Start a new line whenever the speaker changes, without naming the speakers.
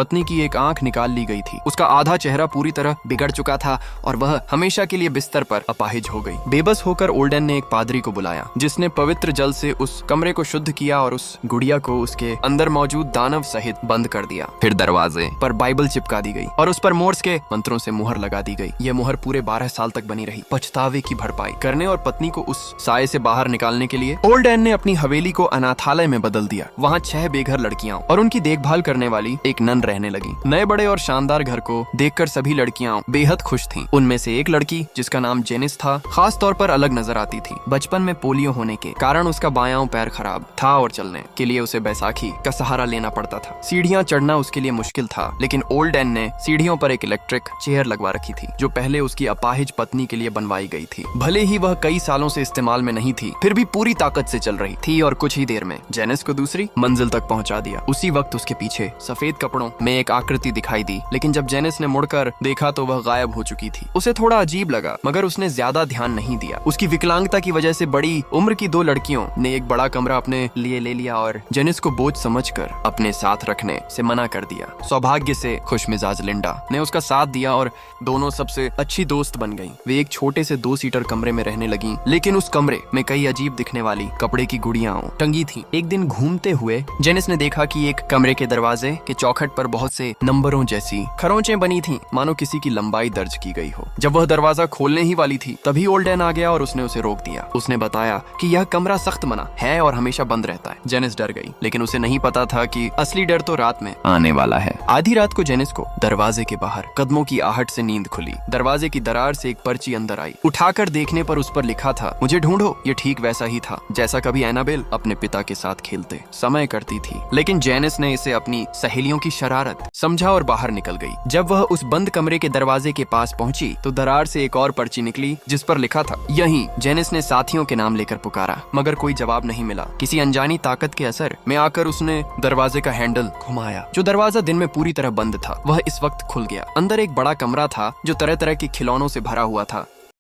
पत्नी की एक आंख निकाल ली गई थी। उसका आधा चेहरा पूरी तरह बिगड़ चुका था और वह हमेशा के लिए बिस्तर पर अपाहिज हो गई। बेबस होकर ओल्डन ने एक पादरी को बुलाया, जिसने पवित्र जल से उस कमरे को शुद्ध किया और उस गुड़िया को उसके अंदर मौजूद दानव सहित बंद कर दिया। फिर दरवाजे पर बाइबल चिपका दी गई और उस पर मोर्स के मंत्रों से मुहर लगा दी गई। यह मुहर पूरे 12 साल तक बनी रही। पछतावे की भरपाई करने और पत्नी को उस साए से बाहर निकालने के लिए ओल्डन ने अपनी हवेली को अनाथालय में बदल दिया। वहाँ 6 बेघर लड़कियां और उनकी देखभाल करने वाली एक नन रहने लगी। नए बड़े और शानदार घर को देखकर सभी लड़कियां बेहद खुश थीं। उनमें से एक लड़की, जिसका नाम जेनिस था, खास तौर पर अलग नजर आती थी। बचपन में पोलियो होने के कारण उसका बायां पैर खराब था और चलने के लिए उसे बैसाखी का सहारा लेना पड़ता था। सीढ़ियां चढ़ना उसके लिए मुश्किल था, लेकिन ओल्डन ने सीढ़ियों पर एक इलेक्ट्रिक चेयर लगवा रखी थी, जो पहले उसकी अपाहिज पत्नी के लिए बनवाई गई थी। भले ही वह कई सालों से इस्तेमाल में नहीं थी, फिर भी पूरी ताकत से चल रही थी और कुछ ही देर में जेनिस को दूसरी मंजिल तक पहुंचा दिया। उसी वक्त उसके पीछे सफेद कपड़ों में एक आकृति दिखाई दी, लेकिन जब जेनिस ने मुड़कर देखा तो वह गायब हो चुकी थी। उसे थोड़ा अजीब लगा, मगर उसने ज्यादा ध्यान नहीं दिया। उसकी विकलांगता की वजह से बड़ी उम्र की 2 लड़कियों ने एक बड़ा कमरा अपने लिए ले लिया और जेनिस को बोझ समझकर अपने साथ रखने से मना कर दिया। सौभाग्य से खुशमिजाज लिंडा ने उसका साथ दिया और दोनों सबसे अच्छी दोस्त बन गईं। वे एक छोटे से 2 सीटर कमरे में रहने लगीं, लेकिन उस कमरे में कई अजीब दिखने वाली कपड़े की गुड़ियां टंगी थीं। एक दिन घूमते हुए जेनिस ने देखा कि एक कमरे के दरवाजे के चौखट पर बहुत से नंबरों जैसी खरोंचें बनी थीं, मानो किसी की लंबाई दर्ज की गई हो। जब वह दरवाजा खोलने ही वाली थी, तभी ओल्डन आ गया और उसने उसे रोक दिया। उसने बताया कि यह कमरा सख्त मना है और हमेशा बंद रहता है। जेनिस डर गई, लेकिन उसे नहीं पता था कि असली डर तो रात में आने वाला है। आधी रात को जेनिस को दरवाजे के बाहर कदमों की आहट से नींद खुली। दरवाजे की दरार से एक पर्ची अंदर आई। उठाकर देखने पर उस पर लिखा था, मुझे ढूंढो। ये ठीक वैसा ही था जैसा कभी एनाबेल अपने पिता के साथ खेलते समय करती थी, लेकिन जेनिस ने इसे अपनी सहेलियों की शरारत समझा और बाहर निकल गई। जब वह उस बंद कमरे के दरवाजे के पास पहुंची तो दरार से एक और पर्ची निकली, जिस पर लिखा था यहीं। जेनिस ने साथियों के नाम लेकर पुकारा, मगर कोई जवाब नहीं मिला। किसी अनजानी ताकत के असर में आकर उसने दरवाजे का हैंडल घुमाया। जो दरवाजा दिन में पूरी तरह बंद था, वह इस वक्त खुल गया। अंदर एक बड़ा कमरा था जो तरह तरह के खिलौनों से भरा हुआ था।